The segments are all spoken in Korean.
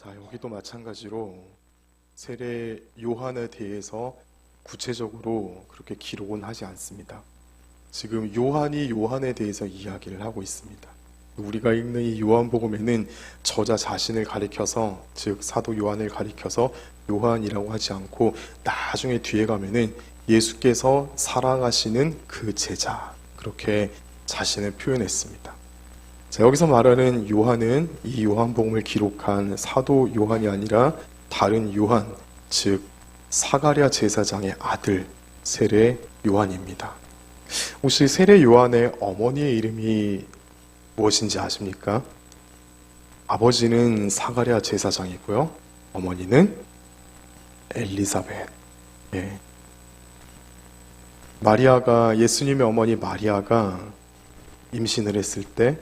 자, 여기도 마찬가지로 세례 요한에 대해서 구체적으로 그렇게 기록은 하지 않습니다. 지금 요한이 요한에 대해서 이야기를 하고 있습니다. 우리가 읽는 이 요한복음에는 저자 자신을 가리켜서, 즉 사도 요한을 가리켜서 요한이라고 하지 않고 나중에 뒤에 가면은 예수께서 사랑하시는 그 제자, 그렇게 자신을 표현했습니다. 자, 여기서 말하는 요한은 이 요한복음을 기록한 사도 요한이 아니라 다른 요한, 즉 사가랴 제사장의 아들 세례 요한입니다. 혹시 세례 요한의 어머니의 이름이 무엇인지 아십니까? 아버지는 사가랴 제사장이고요, 어머니는 엘리사벳. 예. 마리아가, 예수님의 어머니 마리아가 임신을 했을 때,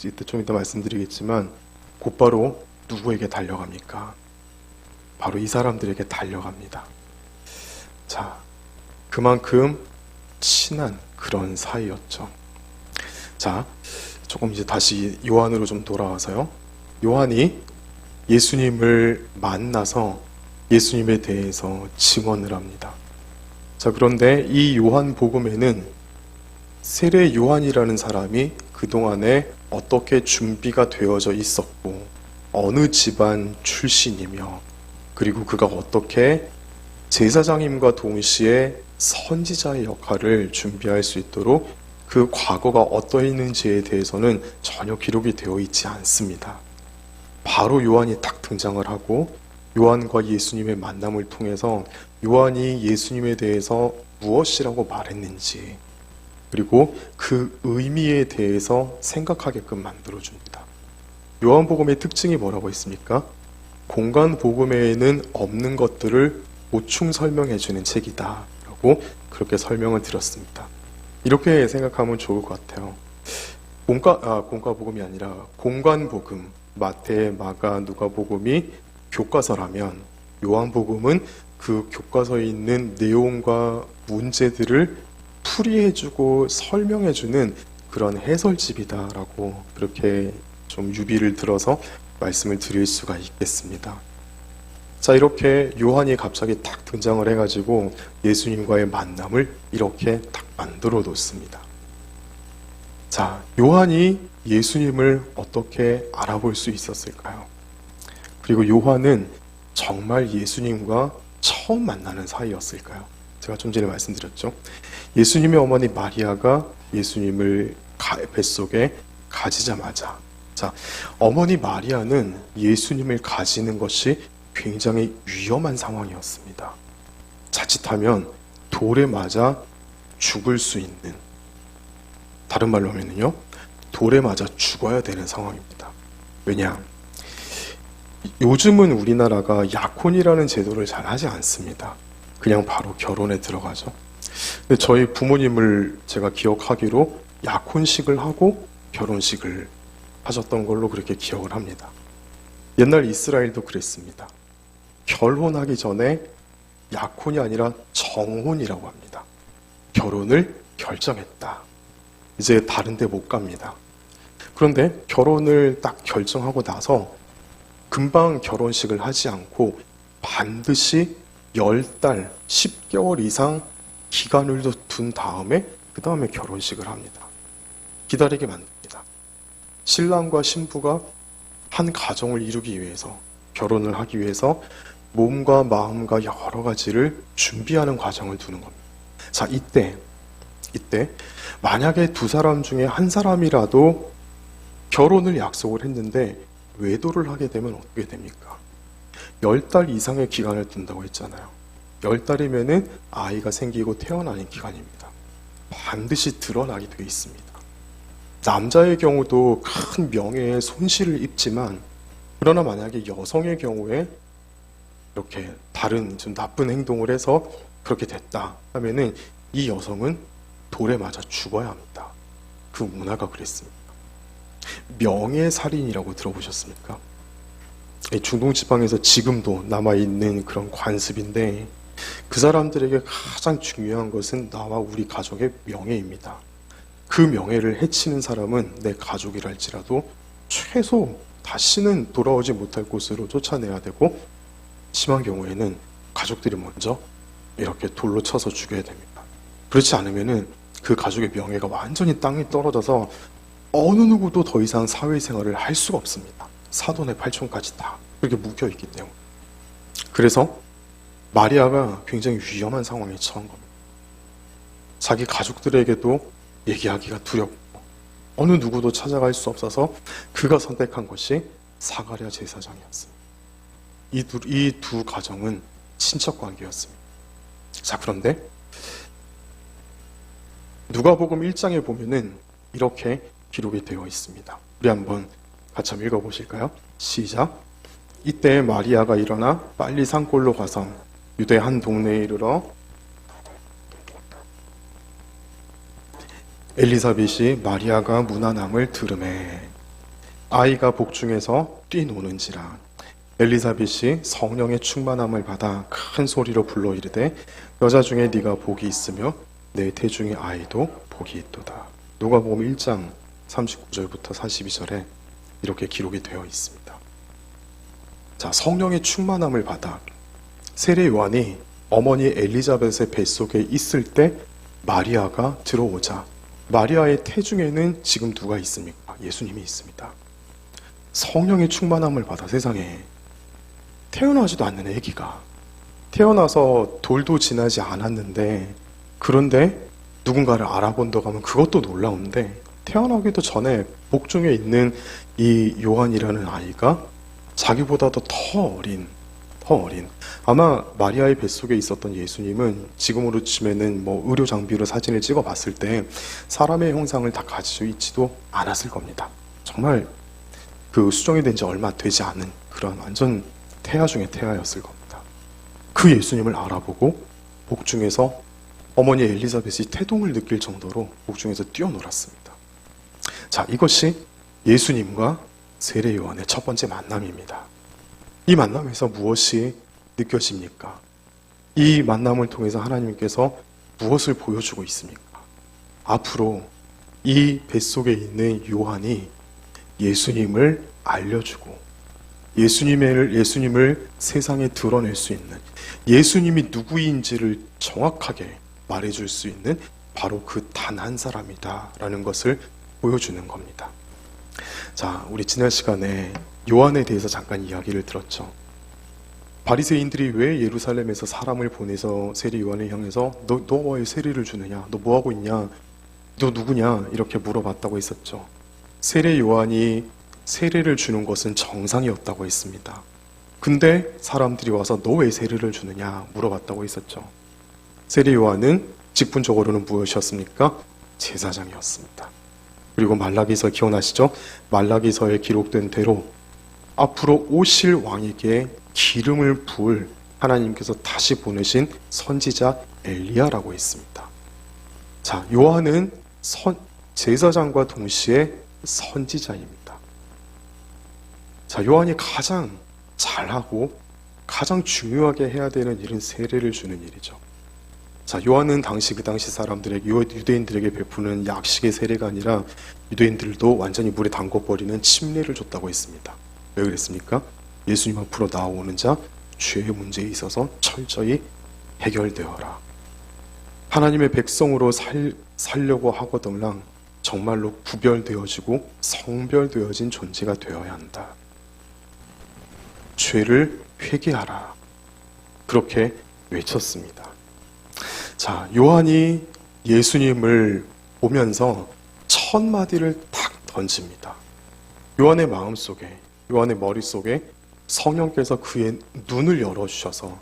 이때 좀 이따 말씀드리겠지만, 곧바로 누구에게 달려갑니까? 바로 이 사람들에게 달려갑니다. 자, 그만큼 친한 그런 사이였죠. 자, 조금 이제 다시 요한으로 좀 돌아와서요. 요한이 예수님을 만나서 예수님에 대해서 증언을 합니다. 자, 그런데 이 요한복음에는 세례 요한이라는 사람이 그동안에 어떻게 준비가 되어져 있었고, 어느 집안 출신이며, 그리고 그가 어떻게 제사장임과 동시에 선지자의 역할을 준비할 수 있도록 그 과거가 어떠했는지에 대해서는 전혀 기록이 되어 있지 않습니다. 바로 요한이 딱 등장을 하고 요한과 예수님의 만남을 통해서 요한이 예수님에 대해서 무엇이라고 말했는지, 그리고 그 의미에 대해서 생각하게끔 만들어줍니다. 요한복음의 특징이 뭐라고 했습니까? 공간복음에는 없는 것들을 보충 설명해주는 책이다 라고 그렇게 설명을 드렸습니다. 이렇게 생각하면 좋을 것 같아요. 공과복음이 아니라 공간복음, 마태, 마가, 누가복음이 교과서라면 요한복음은 그 교과서에 있는 내용과 문제들을 풀이해주고 설명해주는 그런 해설집이다라고 그렇게 좀 유비를 들어서 말씀을 드릴 수가 있겠습니다. 자, 이렇게 요한이 갑자기 딱 등장을 해가지고 예수님과의 만남을 이렇게 딱 만들어 놓습니다. 자, 요한이 예수님을 어떻게 알아볼 수 있었을까요? 그리고 요한은 정말 예수님과 처음 만나는 사이였을까요? 제가 좀 전에 말씀드렸죠. 예수님의 어머니 마리아가 예수님을 뱃속에 가지자마자, 자, 어머니 마리아는 예수님을 가지는 것이 굉장히 위험한 상황이었습니다. 자칫하면 돌에 맞아 죽을 수 있는, 다른 말로 하면요, 돌에 맞아 죽어야 되는 상황입니다. 왜냐? 요즘은 우리나라가 약혼이라는 제도를 잘 하지 않습니다. 그냥 바로 결혼에 들어가죠. 근데 저희 부모님을 제가 기억하기로 약혼식을 하고 결혼식을 하셨던 걸로 그렇게 기억을 합니다. 옛날 이스라엘도 그랬습니다. 결혼하기 전에 약혼이 아니라 정혼이라고 합니다. 결혼을 결정했다. 이제 다른 데 못 갑니다. 그런데 결혼을 딱 결정하고 나서 금방 결혼식을 하지 않고 반드시 10달, 10개월 이상 기간을 둔 다음에 그 다음에 결혼식을 합니다. 기다리게 만듭니다. 신랑과 신부가 한 가정을 이루기 위해서, 결혼을 하기 위해서 몸과 마음과 여러 가지를 준비하는 과정을 두는 겁니다. 자, 이때 만약에 두 사람 중에 한 사람이라도 결혼을 약속을 했는데 외도를 하게 되면 어떻게 됩니까? 10달 이상의 기간을 둔다고 했잖아요. 10달이면은 아이가 생기고 태어나는 기간입니다. 반드시 드러나게 되어 있습니다. 남자의 경우도 큰 명예의 손실을 입지만, 그러나 만약에 여성의 경우에 이렇게 다른 좀 나쁜 행동을 해서 그렇게 됐다 하면은 이 여성은 돌에 맞아 죽어야 합니다. 그 문화가 그랬습니다. 명예살인이라고 들어보셨습니까? 중동 지방에서 지금도 남아있는 그런 관습인데, 그 사람들에게 가장 중요한 것은 나와 우리 가족의 명예입니다. 그 명예를 해치는 사람은 내 가족이랄지라도 최소 다시는 돌아오지 못할 곳으로 쫓아내야 되고, 심한 경우에는 가족들이 먼저 이렇게 돌로 쳐서 죽여야 됩니다. 그렇지 않으면은 그 가족의 명예가 완전히 땅에 떨어져서 어느 누구도 더 이상 사회생활을 할 수가 없습니다. 사돈의 팔촌까지 다 그렇게 묶여있기 때문에. 그래서 마리아가 굉장히 위험한 상황에 처한 겁니다. 자기 가족들에게도 얘기하기가 두렵고 어느 누구도 찾아갈 수 없어서 그가 선택한 것이 사가랴 제사장이었습니다. 이 두 가정은 친척 관계였습니다. 자, 그런데 누가복음 1장에 보면은 이렇게 기록이 되어 있습니다. 우리 한번 같이 한번 읽어보실까요? 시작. 이때 마리아가 일어나 빨리 산골로 가서 유대 한 동네에 이르러 엘리사벳이 마리아가 문안함을 들으매 아이가 복중에서 뛰노는지라. 엘리사벳이 성령의 충만함을 받아 큰 소리로 불러 이르되 여자 중에 네가 복이 있으며 내 태중의 아이도 복이 있도다. 누가복음 1장 39절부터 42절에 이렇게 기록이 되어 있습니다. 자, 성령의 충만함을 받아 세례 요한이 어머니 엘리자벳의 뱃속에 있을 때 마리아가 들어오자 마리아의 태중에는 지금 누가 있습니까? 예수님이 있습니다. 성령의 충만함을 받아 세상에 태어나지도 않는 아기가 태어나서 돌도 지나지 않았는데, 그런데 누군가를 알아본다고 하면 그것도 놀라운데, 태어나기도 전에 복중에 있는 이 요한이라는 아이가 자기보다도 더 어린 아마 마리아의 뱃속에 있었던 예수님은 지금으로 치면은 의료 장비로 사진을 찍어 봤을 때 사람의 형상을 다 가지고 있지도 않았을 겁니다. 정말 그 수정이 된 지 얼마 되지 않은 그런 완전 태아 중에 태아였을 겁니다. 그 예수님을 알아보고 복중에서 어머니 엘리사벳이 태동을 느낄 정도로 복중에서 뛰어놀았습니다. 자, 이것이 예수님과 세례 요한의 첫 번째 만남입니다. 이 만남에서 무엇이 느껴집니까? 이 만남을 통해서 하나님께서 무엇을 보여주고 있습니까? 앞으로 이 뱃속에 있는 요한이 예수님을 알려주고 예수님을 세상에 드러낼 수 있는, 예수님이 누구인지를 정확하게 말해줄 수 있는 바로 그 단 한 사람이다라는 것을 보여주는 겁니다. 자, 우리 지난 시간에 요한에 대해서 잠깐 이야기를 들었죠. 바리새인들이 왜 예루살렘에서 사람을 보내서 세례 요한을 향해서 너 왜 세례를 주느냐? 너 뭐 하고 있냐? 너 누구냐? 이렇게 물어봤다고 했었죠. 세례 요한이 세례를 주는 것은 정상이었다고 했습니다. 근데 사람들이 와서 너 왜 세례를 주느냐 물어봤다고 했었죠. 세례 요한은 직분적으로는 무엇이었습니까? 제사장이었습니다. 그리고 말라기서 기억나시죠? 말라기서에 기록된 대로 앞으로 오실 왕에게 기름을 부을 하나님께서 다시 보내신 선지자 엘리야라고 했습니다. 자, 요한은 제사장과 동시에 선지자입니다. 자, 요한이 가장 잘하고 가장 중요하게 해야 되는 일은 세례를 주는 일이죠. 자, 요한은 그 당시 사람들에게, 유대인들에게 베푸는 약식의 세례가 아니라 유대인들도 완전히 물에 담궈버리는 침례를 줬다고 했습니다. 왜 그랬습니까? 예수님 앞으로 나오는 자, 죄의 문제에 있어서 철저히 해결되어라. 하나님의 백성으로 살려고 하거든랑 정말로 구별되어지고 성별되어진 존재가 되어야 한다. 죄를 회개하라. 그렇게 외쳤습니다. 자, 요한이 예수님을 보면서 첫 마디를 탁 던집니다. 요한의 마음속에, 요한의 머릿속에 성령께서 그의 눈을 열어주셔서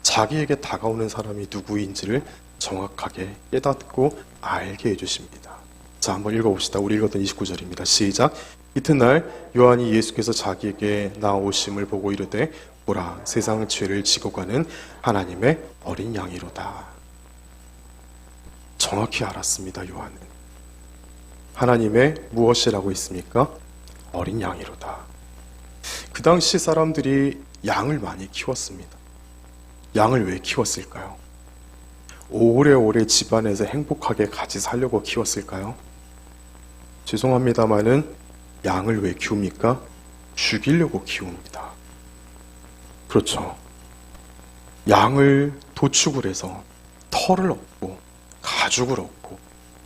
자기에게 다가오는 사람이 누구인지를 정확하게 깨닫고 알게 해주십니다. 자, 한번 읽어봅시다. 우리 읽었던 29절입니다. 시작. 이튿날 요한이 예수께서 자기에게 나오심을 보고 이르되 보라, 세상 죄를 지고 가는 하나님의 어린 양이로다. 정확히 알았습니다. 요한은 하나님의 무엇이라고 했습니까? 어린 양이로다. 그 당시 사람들이 양을 많이 키웠습니다. 양을 왜 키웠을까요? 오래오래 집안에서 행복하게 같이 살려고 키웠을까요? 죄송합니다마는 양을 왜 키웁니까? 죽이려고 키웁니다. 그렇죠. 양을 도축을 해서 털을 얻고 가죽을 얻고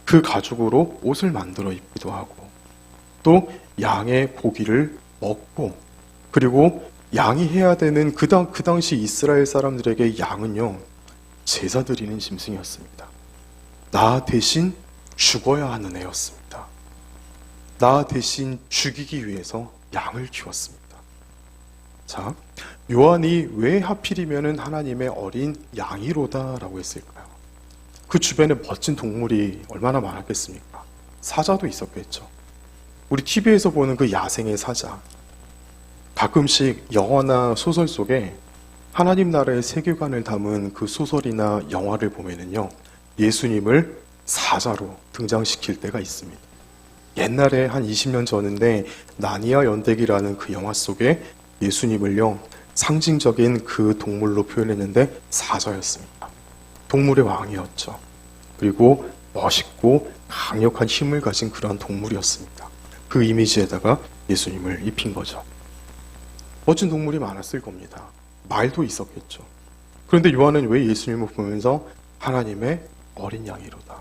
그 가죽으로 옷을 만들어 입기도 하고 또 양의 고기를 먹고 그리고 양이 해야 되는 그 당시 이스라엘 사람들에게 양은요 제사 드리는 짐승이었습니다. 나 대신 죽어야 하는 애였습니다. 나 대신 죽이기 위해서 양을 키웠습니다. 자, 요한이 왜 하필이면은 하나님의 어린 양이로다라고 했을까요? 그 주변에 멋진 동물이 얼마나 많았겠습니까? 사자도 있었겠죠. 우리 TV에서 보는 그 야생의 사자. 가끔씩 영화나 소설 속에 하나님 나라의 세계관을 담은 그 소설이나 영화를 보면은요, 예수님을 사자로 등장시킬 때가 있습니다. 옛날에 한 20년 전인데 나니아 연대기라는 그 영화 속에 예수님을요, 상징적인 그 동물로 표현했는데 사자였습니다. 동물의 왕이었죠. 그리고 멋있고 강력한 힘을 가진 그러한 동물이었습니다. 그 이미지에다가 예수님을 입힌 거죠. 멋진 동물이 많았을 겁니다. 말도 있었겠죠. 그런데 요한은 왜 예수님을 보면서 하나님의 어린 양이로다.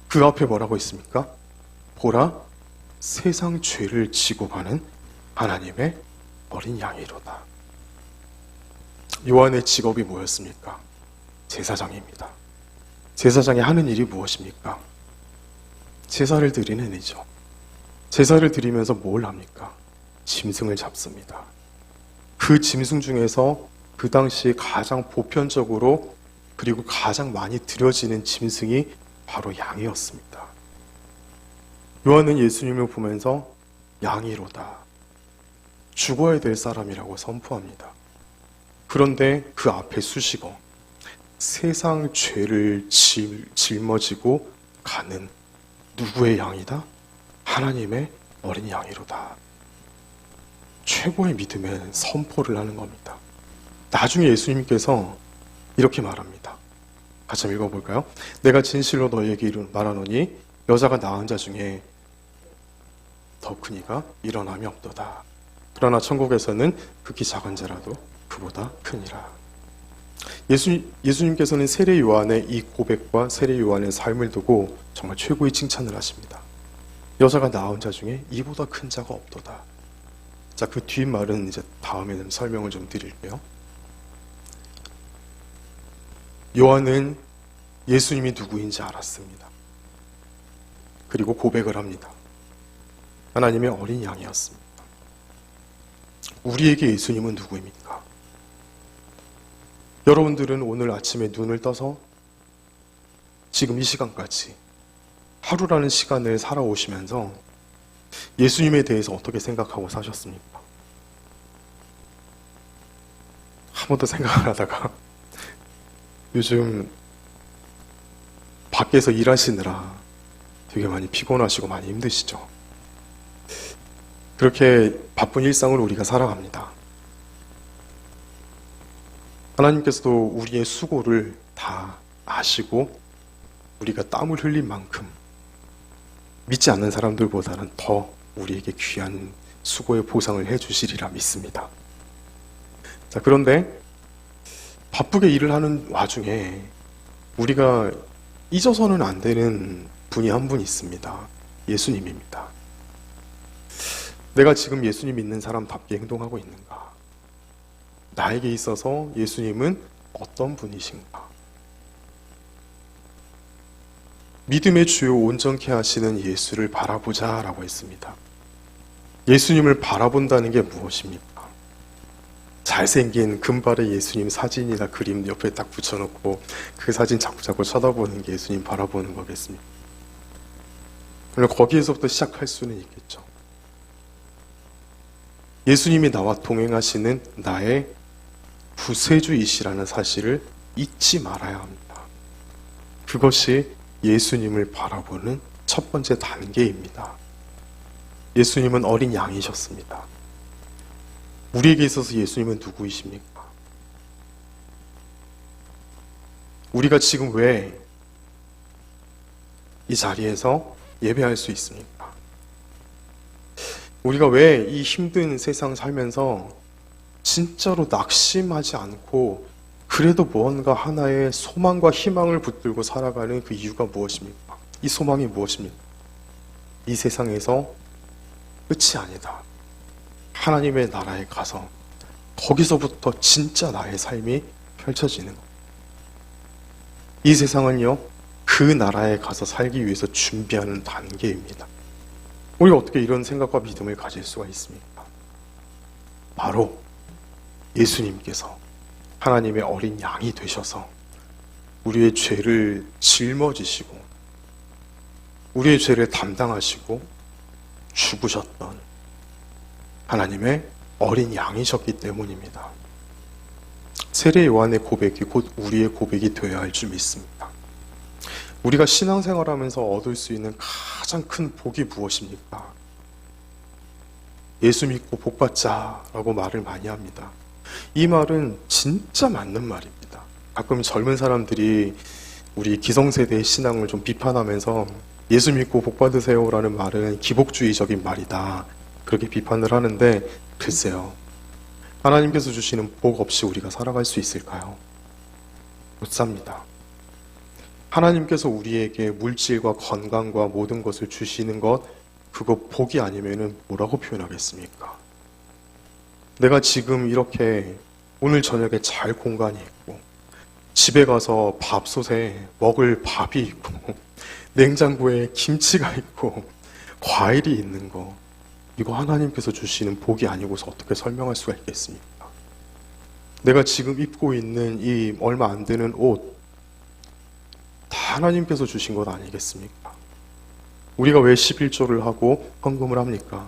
그 앞에 뭐라고 했습니까? 보라, 세상 죄를 지고 가는 하나님의 어린 양이로다. 요한의 직업이 뭐였습니까? 제사장입니다. 제사장이 하는 일이 무엇입니까? 제사를 드리는 일이죠. 제사를 드리면서 뭘 합니까? 짐승을 잡습니다. 그 짐승 중에서 그 당시 가장 보편적으로 그리고 가장 많이 드려지는 짐승이 바로 양이었습니다. 요한은 예수님을 보면서 양이로다. 죽어야 될 사람이라고 선포합니다. 그런데 그 앞에 수식어 세상 죄를 짊어지고 가는 누구의 양이다? 하나님의 어린 양이로다. 최고의 믿음의 선포를 하는 겁니다. 나중에 예수님께서 이렇게 말합니다. 같이 한번 읽어볼까요? 내가 진실로 너희에게 말하노니 여자가 낳은 자 중에 더 큰 이가 일어남이 없도다. 그러나 천국에서는 극히 작은 자라도 그보다 크니라. 예수님께서는 세례 요한의 이 고백과 세례 요한의 삶을 두고 정말 최고의 칭찬을 하십니다. 여자가 낳은 자 중에 이보다 큰 자가 없도다. 자, 그 뒷말은 이제 다음에는 설명을 좀 드릴게요. 요한은 예수님이 누구인지 알았습니다. 그리고 고백을 합니다. 하나님의 어린 양이었습니다. 우리에게 예수님은 누구입니까? 여러분들은 오늘 아침에 눈을 떠서 지금 이 시간까지 하루라는 시간을 살아오시면서 예수님에 대해서 어떻게 생각하고 사셨습니까? 한 번도 생각을 하다가 요즘 밖에서 일하시느라 되게 많이 피곤하시고 많이 힘드시죠? 그렇게 바쁜 일상을 우리가 살아갑니다. 하나님께서도 우리의 수고를 다 아시고 우리가 땀을 흘린 만큼 믿지 않는 사람들보다는 더 우리에게 귀한 수고의 보상을 해주시리라 믿습니다. 자, 그런데 바쁘게 일을 하는 와중에 우리가 잊어서는 안 되는 분이 한 분 있습니다. 예수님입니다. 내가 지금 예수님 믿는 사람답게 행동하고 있는가? 나에게 있어서 예수님은 어떤 분이신가? 믿음의 주요 온전케 하시는 예수를 바라보자라고 했습니다. 예수님을 바라본다는 게 무엇입니까? 잘생긴 금발의 예수님 사진이나 그림 옆에 딱 붙여놓고 그 사진 자꾸 쳐다보는 게 예수님 바라보는 거겠습니까? 그럼 거기에서부터 시작할 수는 있겠죠. 예수님이 나와 동행하시는 나의 구세주이시라는 사실을 잊지 말아야 합니다. 그것이 예수님을 바라보는 첫 번째 단계입니다. 예수님은 어린 양이셨습니다. 우리에게 있어서 예수님은 누구이십니까? 우리가 지금 왜 이 자리에서 예배할 수 있습니까? 우리가 왜 이 힘든 세상 살면서 진짜로 낙심하지 않고 그래도 무언가 하나의 소망과 희망을 붙들고 살아가는 그 이유가 무엇입니까? 이 소망이 무엇입니까? 이 세상에서 끝이 아니다. 하나님의 나라에 가서 거기서부터 진짜 나의 삶이 펼쳐지는 것. 이 세상은요, 그 나라에 가서 살기 위해서 준비하는 단계입니다. 우리가 어떻게 이런 생각과 믿음을 가질 수가 있습니까? 바로 예수님께서 하나님의 어린 양이 되셔서 우리의 죄를 짊어지시고 우리의 죄를 담당하시고 죽으셨던 하나님의 어린 양이셨기 때문입니다. 세례 요한의 고백이 곧 우리의 고백이 되어야 할 줄 믿습니다. 우리가 신앙생활하면서 얻을 수 있는 가장 큰 복이 무엇입니까? 예수 믿고 복 받자라고 말을 많이 합니다. 이 말은 진짜 맞는 말입니다. 가끔 젊은 사람들이 우리 기성세대의 신앙을 좀 비판하면서 예수 믿고 복 받으세요라는 말은 기복주의적인 말이다, 그렇게 비판을 하는데, 글쎄요, 하나님께서 주시는 복 없이 우리가 살아갈 수 있을까요? 못 삽니다. 하나님께서 우리에게 물질과 건강과 모든 것을 주시는 것, 그거 복이 아니면은 뭐라고 표현하겠습니까? 내가 지금 이렇게 오늘 저녁에 잘 공간이 있고 집에 가서 밥솥에 먹을 밥이 있고 냉장고에 김치가 있고 과일이 있는 거, 이거 하나님께서 주시는 복이 아니고서 어떻게 설명할 수가 있겠습니까? 내가 지금 입고 있는 이 얼마 안 되는 옷, 다 하나님께서 주신 것 아니겠습니까? 우리가 왜 11조를 하고 헌금을 합니까?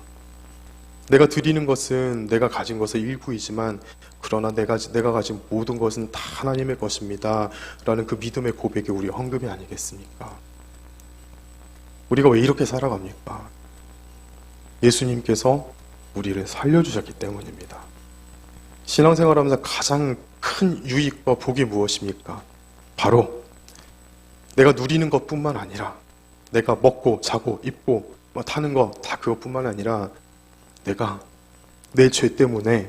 내가 드리는 것은 내가 가진 것의 일부이지만, 그러나 내가 가진 모든 것은 다 하나님의 것입니다 라는 그 믿음의 고백이 우리 헌금이 아니겠습니까? 우리가 왜 이렇게 살아갑니까? 예수님께서 우리를 살려주셨기 때문입니다. 신앙생활하면서 가장 큰 유익과 복이 무엇입니까? 바로 내가 누리는 것뿐만 아니라, 내가 먹고 자고 입고 타는 거 다 그것뿐만 아니라, 내가 내 죄 때문에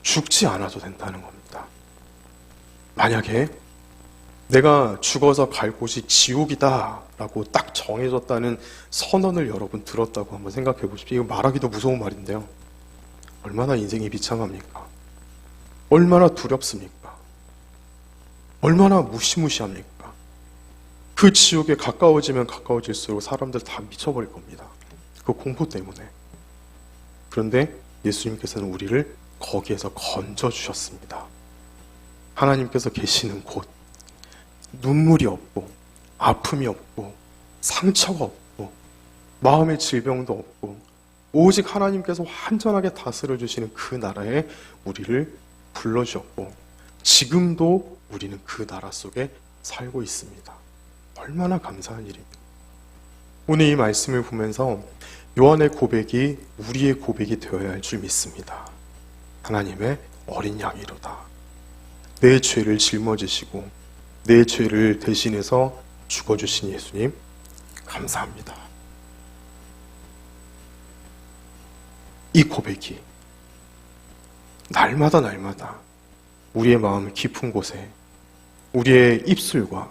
죽지 않아도 된다는 겁니다. 만약에 내가 죽어서 갈 곳이 지옥이다 라고 딱 정해졌다는 선언을 여러분 들었다고 한번 생각해 보십시오. 이거 말하기도 무서운 말인데요, 얼마나 인생이 비참합니까? 얼마나 두렵습니까? 얼마나 무시무시합니까? 그 지옥에 가까워지면 가까워질수록 사람들 다 미쳐버릴 겁니다. 그 공포 때문에. 그런데 예수님께서는 우리를 거기에서 건져주셨습니다. 하나님께서 계시는 곳, 눈물이 없고 아픔이 없고 상처가 없고 마음의 질병도 없고 오직 하나님께서 완전하게 다스려 주시는 그 나라에 우리를 불러주셨고, 지금도 우리는 그 나라 속에 살고 있습니다. 얼마나 감사한 일입니까? 오늘 이 말씀을 보면서 요한의 고백이 우리의 고백이 되어야 할 줄 믿습니다. 하나님의 어린 양이로다. 내 죄를 짊어지시고 내 죄를 대신해서 죽어주신 예수님, 감사합니다. 이 고백이 날마다 우리의 마음 깊은 곳에, 우리의 입술과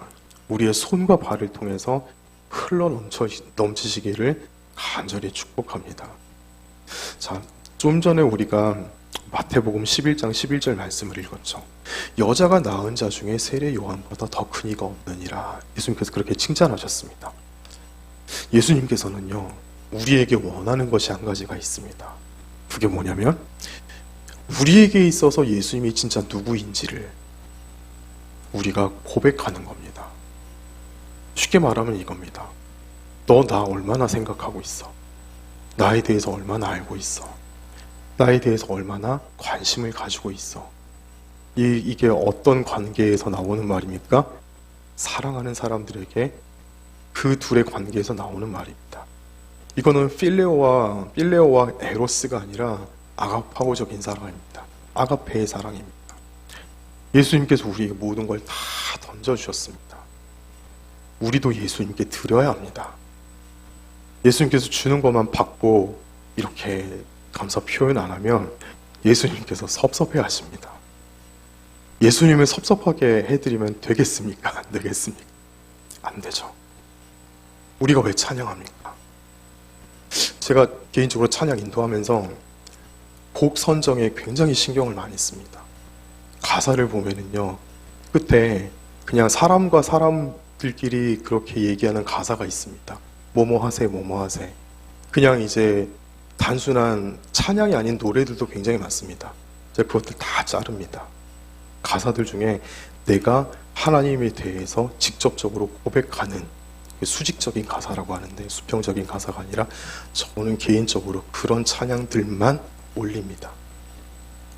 우리의 손과 발을 통해서 흘러 넘치시기를 간절히 축복합니다. 자, 좀 전에 우리가 마태복음 11장 11절 말씀을 읽었죠. 여자가 낳은 자 중에 세례 요한보다 더 큰 이가 없느니라. 예수님께서 그렇게 칭찬하셨습니다. 예수님께서는요, 우리에게 원하는 것이 한 가지가 있습니다. 그게 뭐냐면, 우리에게 있어서 예수님이 진짜 누구인지를 우리가 고백하는 겁니다. 쉽게 말하면 이겁니다. 너 나 얼마나 생각하고 있어? 나에 대해서 얼마나 알고 있어? 나에 대해서 얼마나 관심을 가지고 있어? 이게 어떤 관계에서 나오는 말입니까? 사랑하는 사람들에게 그 둘의 관계에서 나오는 말입니다. 이거는 필레오와 에로스가 아니라 아가파오적인 사랑입니다. 아가페의 사랑입니다. 예수님께서 우리에게 모든 걸 다 던져주셨습니다. 우리도 예수님께 드려야 합니다. 예수님께서 주는 것만 받고 이렇게 감사 표현 안 하면 예수님께서 섭섭해 하십니다. 예수님을 섭섭하게 해드리면 되겠습니까? 안 되겠습니까? 안 되죠. 우리가 왜 찬양합니까? 제가 개인적으로 찬양 인도하면서 곡 선정에 굉장히 신경을 많이 씁니다. 가사를 보면은요, 끝에 그냥 사람과 사람들끼리 그렇게 얘기하는 가사가 있습니다. 뭐뭐 하세, 뭐뭐 하세. 그냥 이제 단순한 찬양이 아닌 노래들도 굉장히 많습니다. 제가 그것들 다 자릅니다. 가사들 중에 내가 하나님에 대해서 직접적으로 고백하는 수직적인 가사라고 하는데, 수평적인 가사가 아니라 저는 개인적으로 그런 찬양들만 올립니다.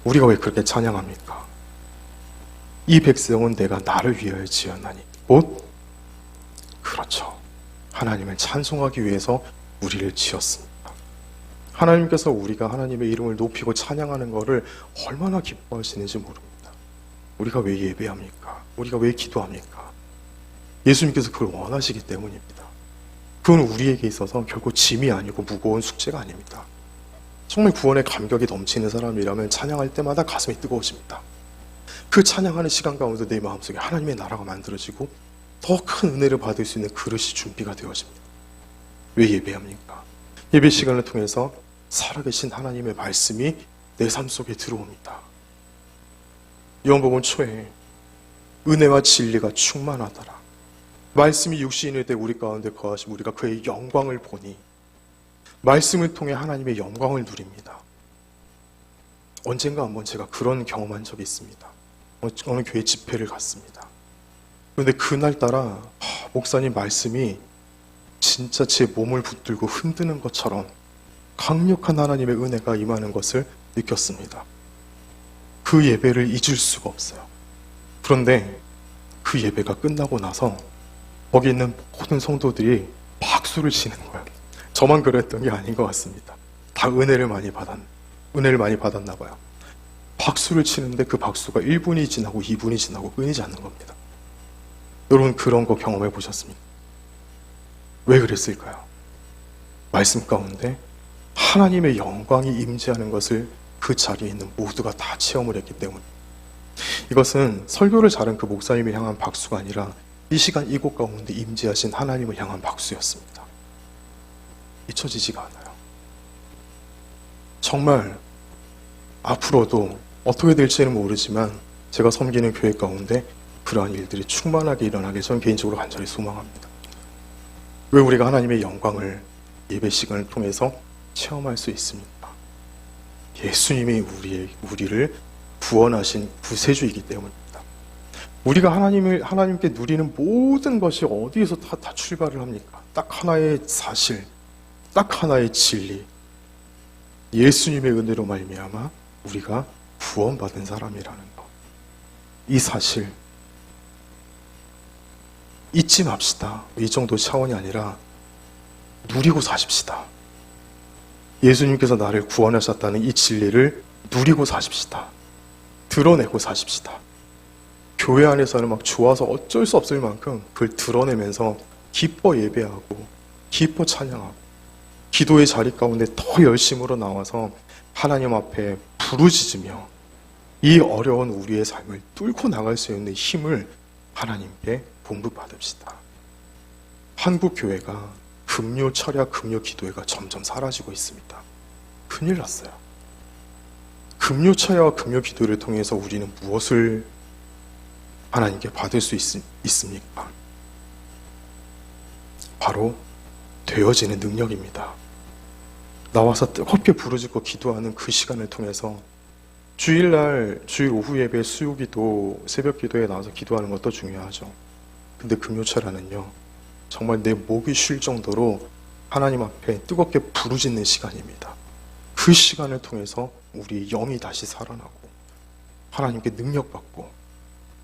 우리가 왜 그렇게 찬양합니까? 이 백성은 내가 나를 위하여 지었나니, 곧 그렇죠, 하나님을 찬송하기 위해서 우리를 지었습니다. 하나님께서 우리가 하나님의 이름을 높이고 찬양하는 것을 얼마나 기뻐하시는지 모릅니다. 우리가 왜 예배합니까? 우리가 왜 기도합니까? 예수님께서 그걸 원하시기 때문입니다. 그건 우리에게 있어서 결코 짐이 아니고 무거운 숙제가 아닙니다. 정말 구원의 감격이 넘치는 사람이라면 찬양할 때마다 가슴이 뜨거워집니다. 그 찬양하는 시간 가운데 내 마음속에 하나님의 나라가 만들어지고 더 큰 은혜를 받을 수 있는 그릇이 준비가 되어집니다. 왜 예배합니까? 예배 시간을 통해서 살아계신 하나님의 말씀이 내 삶 속에 들어옵니다. 요한복음 초에 은혜와 진리가 충만하더라. 말씀이 육신이 되 우리 가운데 거하시고 우리가 그의 영광을 보니, 말씀을 통해 하나님의 영광을 누립니다. 언젠가 한번 제가 그런 경험한 적이 있습니다. 어느 교회 집회를 갔습니다. 그런데 그날따라 목사님 말씀이 진짜 제 몸을 붙들고 흔드는 것처럼 강력한 하나님의 은혜가 임하는 것을 느꼈습니다. 그 예배를 잊을 수가 없어요. 그런데 그 예배가 끝나고 나서 거기 있는 모든 성도들이 박수를 치는 거예요. 저만 그랬던 게 아닌 것 같습니다. 다 은혜를 많이 받았나 봐요. 박수를 치는데 그 박수가 1분이 지나고 2분이 지나고 끊이지 않는 겁니다. 여러분, 그런 거 경험해 보셨습니까? 왜 그랬을까요? 말씀 가운데 하나님의 영광이 임재하는 것을 그 자리에 있는 모두가 다 체험을 했기 때문에, 이것은 설교를 잘한 그 목사님을 향한 박수가 아니라 이 시간 이곳 가운데 임재하신 하나님을 향한 박수였습니다. 잊혀지지가 않아요. 정말 앞으로도 어떻게 될지는 모르지만 제가 섬기는 교회 가운데 그러한 일들이 충만하게 일어나길 저는 개인적으로 간절히 소망합니다. 왜 우리가 하나님의 영광을 예배 시간을 통해서 체험할 수 있습니까? 예수님이 우리를 구원하신 구세주이기 때문입니다. 우리가 하나님께 누리는 모든 것이 어디에서 다 출발을 합니까? 딱 하나의 사실, 딱 하나의 진리, 예수님의 은혜로 말미암아 우리가 구원받은 사람이라는 것. 이 사실 잊지 맙시다. 이 정도 차원이 아니라 누리고 사십시다. 예수님께서 나를 구원하셨다는 이 진리를 누리고 사십시다. 드러내고 사십시다. 교회 안에서는 막 좋아서 어쩔 수 없을 만큼 그걸 드러내면서 기뻐 예배하고 기뻐 찬양하고 기도의 자리 가운데 더 열심으로 나와서 하나님 앞에 부르짖으며 이 어려운 우리의 삶을 뚫고 나갈 수 있는 힘을 하나님께 공급받읍시다. 한국 교회가 금요 철야, 금요 기도회가 점점 사라지고 있습니다. 큰일 났어요. 금요 철야와 금요 기도를 통해서 우리는 무엇을 하나님께 받을 수 있습니까? 바로 되어지는 능력입니다. 나와서 뜨겁게 부르짖고 기도하는 그 시간을 통해서 주일 오후 예배, 수요기도, 새벽기도에 나와서 기도하는 것도 중요하죠. 근데 금요철야는요, 정말 내 목이 쉴 정도로 하나님 앞에 뜨겁게 부르짖는 시간입니다. 그 시간을 통해서 우리 영이 다시 살아나고 하나님께 능력받고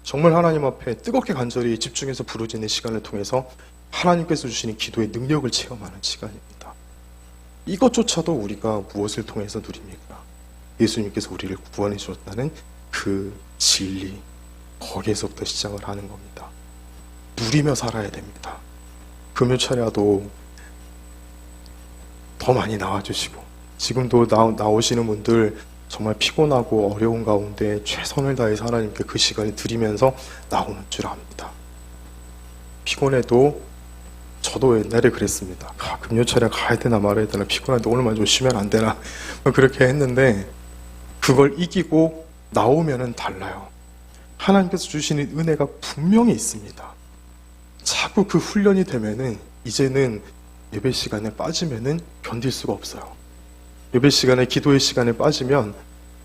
정말 하나님 앞에 뜨겁게 간절히 집중해서 부르짖는 시간을 통해서 하나님께서 주시는 기도의 능력을 체험하는 시간입니다. 이것조차도 우리가 무엇을 통해서 누립니까? 예수님께서 우리를 구원해 주셨다는 그 진리, 거기에서부터 시작을 하는 겁니다. 누리며 살아야 됩니다. 금요철야도 더 많이 나와주시고 지금도 나오시는 분들 정말 피곤하고 어려운 가운데 최선을 다해서 하나님께 그 시간을 드리면서 나오는 줄 압니다. 피곤해도 저도 옛날에 그랬습니다. 금요철에 가야 되나 말아야 되나, 피곤한데 오늘만 좀 쉬면 안 되나, 그렇게 했는데 그걸 이기고 나오면은 달라요. 하나님께서 주시는 은혜가 분명히 있습니다. 자꾸 그 훈련이 되면은 이제는 예배 시간에 빠지면은 견딜 수가 없어요. 예배 시간에, 기도의 시간에 빠지면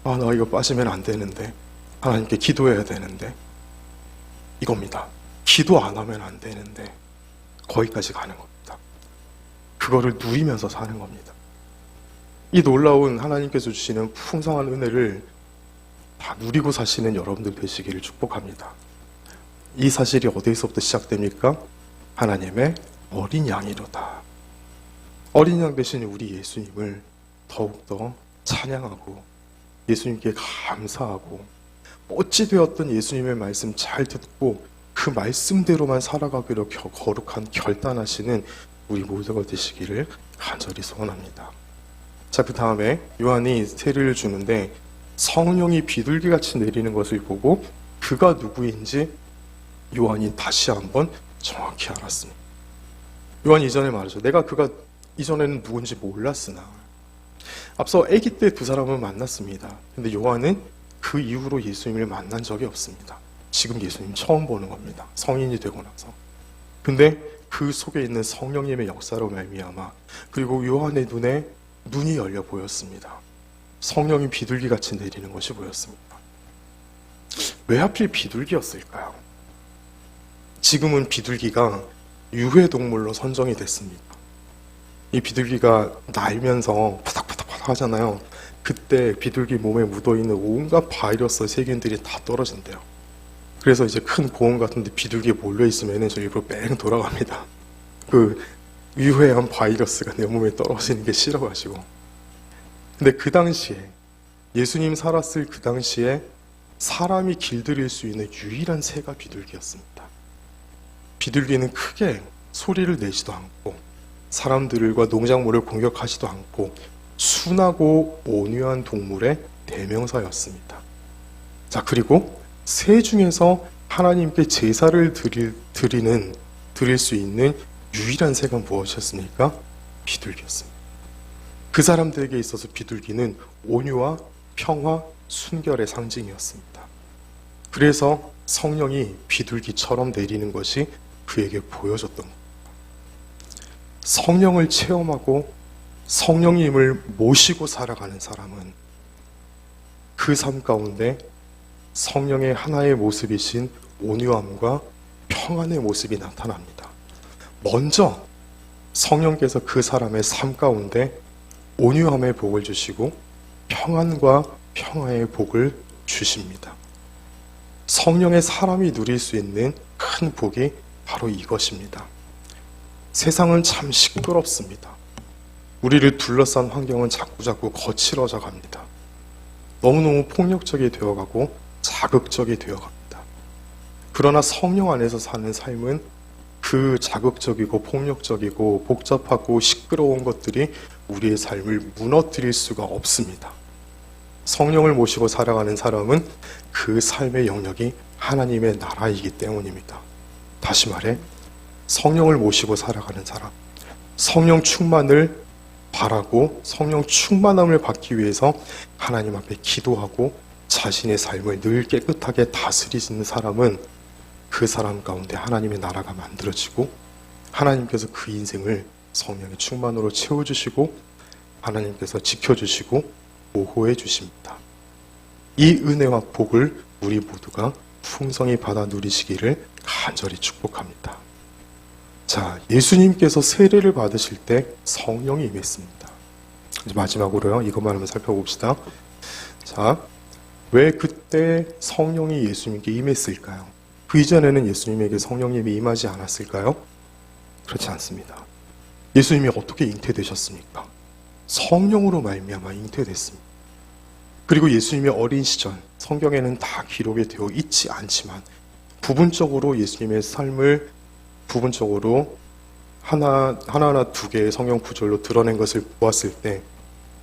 나 이거 빠지면 안 되는데, 하나님께 기도해야 되는데, 이겁니다. 기도 안 하면 안 되는데 거기까지 가는 겁니다. 그거를 누리면서 사는 겁니다. 이 놀라운 하나님께서 주시는 풍성한 은혜를 다 누리고 사시는 여러분들 되시기를 축복합니다. 이 사실이 어디서부터 시작됩니까? 하나님의 어린 양이로다. 어린 양 대신 우리 예수님을 더욱더 찬양하고 예수님께 감사하고, 어찌 되었든 예수님의 말씀 잘 듣고 그 말씀대로만 살아가기로 거룩한 결단하시는 우리 모두가 되시기를 간절히 소원합니다. 자, 그 다음에 요한이 세례를 주는데 성령이 비둘기같이 내리는 것을 보고 그가 누구인지 요한이 다시 한번 정확히 알았습니다. 요한이 이전에 말하죠. 내가 그가 이전에는 누군지 몰랐으나. 앞서 아기 때 두 사람을 만났습니다. 근데 요한은 그 이후로 예수님을 만난 적이 없습니다. 지금 예수님 처음 보는 겁니다. 성인이 되고 나서. 근데 그 속에 있는 성령님의 역사로 말미암아, 그리고 요한의 눈에 눈이 열려 보였습니다. 성령이 비둘기같이 내리는 것이 보였습니다. 왜 하필 비둘기였을까요? 지금은 비둘기가 유해동물로 선정이 됐습니다. 이 비둘기가 날면서 파닥파닥파닥 하잖아요. 그때 비둘기 몸에 묻어있는 온갖 바이러스 세균들이 다 떨어진대요. 그래서 이제 큰 공원 같은데 비둘기에 몰려있으면 저 일부러 뺑 돌아갑니다. 그 유해한 바이러스가 내 몸에 떨어지는 게 싫어가지고. 근데 그 당시에, 예수님 살았을 그 당시에 사람이 길들일 수 있는 유일한 새가 비둘기였습니다. 비둘기는 크게 소리를 내지도 않고 사람들과 농작물을 공격하지도 않고 순하고 온유한 동물의 대명사였습니다. 자, 그리고 새 중에서 하나님께 제사를 드릴 수 있는 유일한 새가 무엇이었습니까? 비둘기였습니다. 그 사람들에게 있어서 비둘기는 온유와 평화, 순결의 상징이었습니다. 그래서 성령이 비둘기처럼 내리는 것이 그에게 보여졌던 겁니다. 성령을 체험하고 성령님을 모시고 살아가는 사람은 그 삶 가운데 성령의 하나의 모습이신 온유함과 평안의 모습이 나타납니다. 먼저 성령께서 그 사람의 삶 가운데 온유함의 복을 주시고 평안과 평화의 복을 주십니다. 성령의 사람이 누릴 수 있는 큰 복이 바로 이것입니다. 세상은 참 시끄럽습니다. 우리를 둘러싼 환경은 자꾸자꾸 거칠어져 갑니다. 너무너무 폭력적이 되어가고 자극적이 되어갑니다. 그러나 성령 안에서 사는 삶은 그 자극적이고 폭력적이고 복잡하고 시끄러운 것들이 우리의 삶을 무너뜨릴 수가 없습니다. 성령을 모시고 살아가는 사람은 그 삶의 영역이 하나님의 나라이기 때문입니다. 다시 말해, 성령을 모시고 살아가는 사람, 성령 충만을 바라고 성령 충만함을 받기 위해서 하나님 앞에 기도하고 자신의 삶을 늘 깨끗하게 다스리는 사람은 그 사람 가운데 하나님의 나라가 만들어지고 하나님께서 그 인생을 성령의 충만으로 채워주시고 하나님께서 지켜주시고 보호해 주십니다. 이 은혜와 복을 우리 모두가 풍성히 받아 누리시기를 간절히 축복합니다. 자, 예수님께서 세례를 받으실 때 성령이 임했습니다. 이제 마지막으로요, 이것만 한번 살펴봅시다. 자, 왜 그때 성령이 예수님께 임했을까요? 그 이전에는 예수님에게 성령님이 임하지 않았을까요? 그렇지 않습니다. 예수님이 어떻게 잉태되셨습니까? 성령으로 말미암아 잉태됐습니다. 그리고 예수님의 어린 시절, 성경에는 다 기록이 되어 있지 않지만 부분적으로 예수님의 삶을 부분적으로 하나하나 두 개의 성경 구절로 드러낸 것을 보았을 때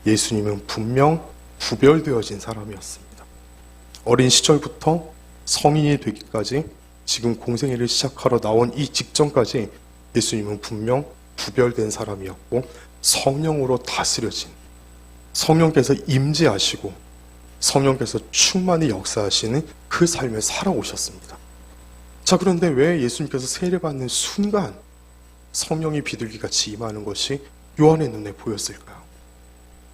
예수님은 분명 구별되어진 사람이었습니다. 어린 시절부터 성인이 되기까지 지금 공생애를 시작하러 나온 이 직전까지 예수님은 분명 구별된 사람이었고 성령으로 다스려진, 성령께서 임재하시고 성령께서 충만히 역사하시는 그 삶을 살아오셨습니다. 자, 그런데 왜 예수님께서 세례받는 순간 성령이 비둘기같이 임하는 것이 요한의 눈에 보였을까요?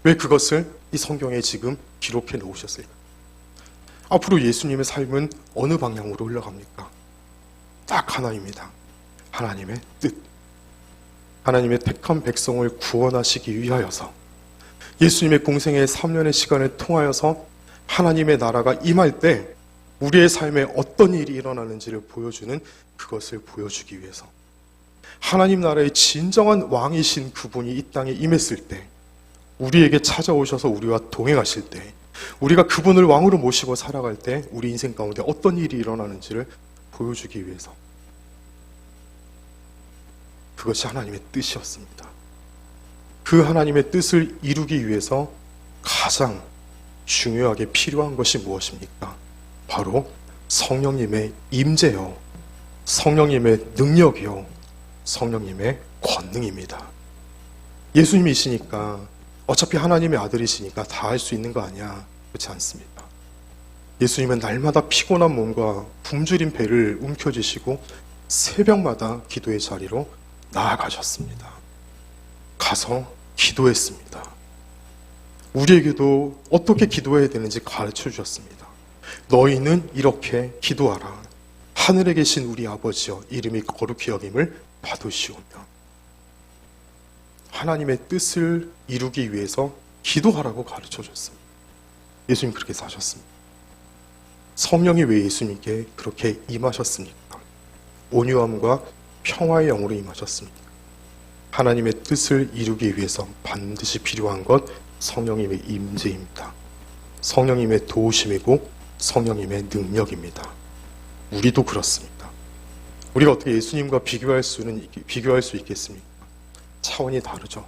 왜 그것을 이 성경에 지금 기록해 놓으셨을까요? 앞으로 예수님의 삶은 어느 방향으로 흘러갑니까? 딱 하나입니다. 하나님의 뜻. 하나님의 택한 백성을 구원하시기 위하여서 예수님의 공생의 3년의 시간을 통하여서 하나님의 나라가 임할 때 우리의 삶에 어떤 일이 일어나는지를 보여주는 그것을 보여주기 위해서 하나님 나라의 진정한 왕이신 그분이 이 땅에 임했을 때 우리에게 찾아오셔서 우리와 동행하실 때 우리가 그분을 왕으로 모시고 살아갈 때 우리 인생 가운데 어떤 일이 일어나는지를 보여주기 위해서 그것이 하나님의 뜻이었습니다. 그 하나님의 뜻을 이루기 위해서 가장 중요하게 필요한 것이 무엇입니까? 바로 성령님의 임재요, 성령님의 능력이요, 성령님의 권능입니다. 예수님이시니까 어차피 하나님의 아들이시니까 다 할 수 있는 거 아니야. 그렇지 않습니다. 예수님은 날마다 피곤한 몸과 굶주린 배를 움켜쥐시고 새벽마다 기도의 자리로 나아가셨습니다. 가서 기도했습니다. 우리에게도 어떻게 기도해야 되는지 가르쳐 주셨습니다. 너희는 이렇게 기도하라. 하늘에 계신 우리 아버지여 이름이 거룩히 여김을 받으시오며. 하나님의 뜻을 이루기 위해서 기도하라고 가르쳐 줬습니다. 예수님 그렇게 사셨습니다. 성령이 왜 예수님께 그렇게 임하셨습니까? 온유함과 평화의 영으로 임하셨습니다. 하나님의 뜻을 이루기 위해서 반드시 필요한 것 성령님의 임재입니다. 성령님의 도우심이고 성령님의 능력입니다. 우리도 그렇습니다. 우리가 어떻게 예수님과 비교할 수 있겠습니까? 차원이 다르죠.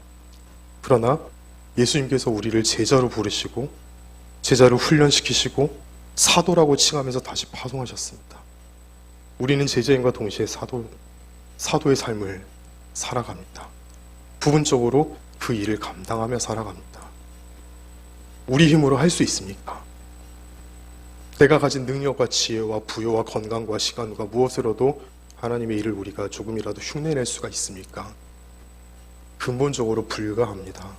그러나 예수님께서 우리를 제자로 부르시고 제자로 훈련시키시고 사도라고 칭하면서 다시 파송하셨습니다. 우리는 제자인과 동시에 사도의 삶을 살아갑니다. 부분적으로 그 일을 감당하며 살아갑니다. 우리 힘으로 할 수 있습니까? 내가 가진 능력과 지혜와 부여와 건강과 시간과 무엇으로도 하나님의 일을 우리가 조금이라도 흉내낼 수가 있습니까? 근본적으로 불가합니다.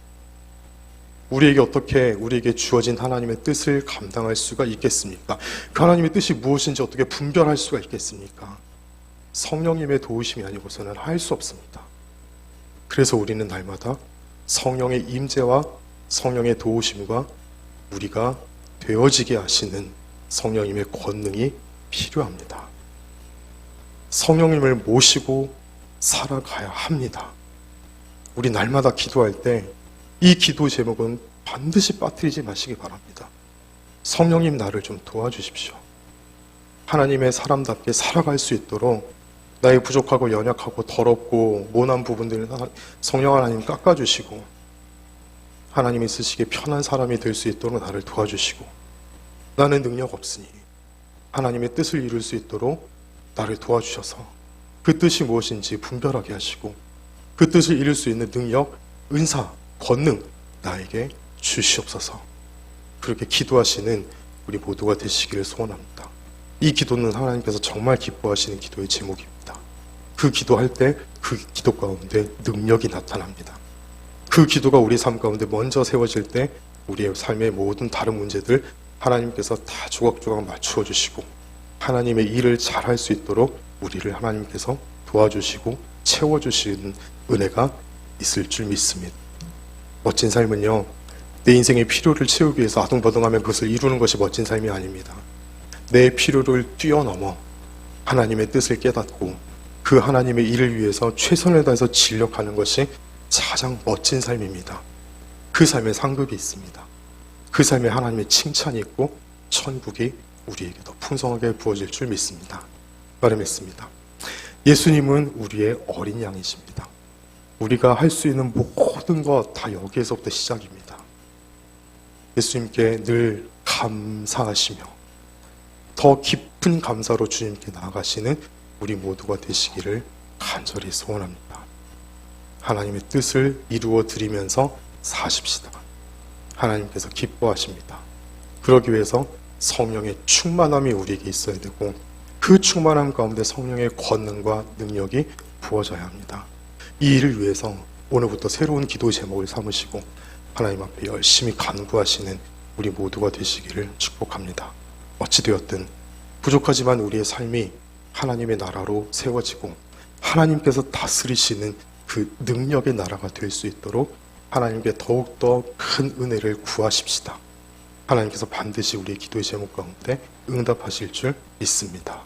우리에게 주어진 하나님의 뜻을 감당할 수가 있겠습니까? 그 하나님의 뜻이 무엇인지 어떻게 분별할 수가 있겠습니까? 성령님의 도우심이 아니고서는 할 수 없습니다. 그래서 우리는 날마다 성령의 임재와 성령의 도우심과 우리가 되어지게 하시는 성령님의 권능이 필요합니다. 성령님을 모시고 살아가야 합니다. 우리 날마다 기도할 때 이 기도 제목은 반드시 빠뜨리지 마시기 바랍니다. 성령님 나를 좀 도와주십시오. 하나님의 사람답게 살아갈 수 있도록 나의 부족하고 연약하고 더럽고 모난 부분들을 성령 하나님 깎아주시고 하나님이 쓰시기에 편한 사람이 될 수 있도록 나를 도와주시고 나는 능력 없으니 하나님의 뜻을 이룰 수 있도록 나를 도와주셔서 그 뜻이 무엇인지 분별하게 하시고 그 뜻을 이룰 수 있는 능력, 은사, 권능 나에게 주시옵소서. 그렇게 기도하시는 우리 모두가 되시기를 소원합니다. 이 기도는 하나님께서 정말 기뻐하시는 기도의 제목입니다. 그 기도할 때 그 기도 가운데 능력이 나타납니다. 그 기도가 우리 삶 가운데 먼저 세워질 때 우리의 삶의 모든 다른 문제들 하나님께서 다 조각조각 맞추어 주시고 하나님의 일을 잘할 수 있도록 우리를 하나님께서 도와주시고 채워주시는 은혜가 있을 줄 믿습니다. 멋진 삶은요, 내 인생의 필요를 채우기 위해서 아둥바둥하면 그것을 이루는 것이 멋진 삶이 아닙니다. 내 필요를 뛰어넘어 하나님의 뜻을 깨닫고 그 하나님의 일을 위해서 최선을 다해서 진력하는 것이 가장 멋진 삶입니다. 그 삶에 상급이 있습니다. 그 삶에 하나님의 칭찬이 있고 천국이 우리에게 더 풍성하게 부어질 줄 믿습니다. 말씀했습니다. 예수님은 우리의 어린 양이십니다. 우리가 할 수 있는 모든 것 다 여기에서부터 시작입니다. 예수님께 늘 감사하시며 더 깊은 감사로 주님께 나아가시는 우리 모두가 되시기를 간절히 소원합니다. 하나님의 뜻을 이루어 드리면서 사십시다. 하나님께서 기뻐하십니다. 그러기 위해서 성령의 충만함이 우리에게 있어야 되고 그 충만함 가운데 성령의 권능과 능력이 부어져야 합니다. 이 일을 위해서 오늘부터 새로운 기도 제목을 삼으시고 하나님 앞에 열심히 간구하시는 우리 모두가 되시기를 축복합니다. 어찌되었든 부족하지만 우리의 삶이 하나님의 나라로 세워지고 하나님께서 다스리시는 그 능력의 나라가 될 수 있도록 하나님께 더욱더 큰 은혜를 구하십시다. 하나님께서 반드시 우리의 기도의 제목 가운데 응답하실 줄 믿습니다.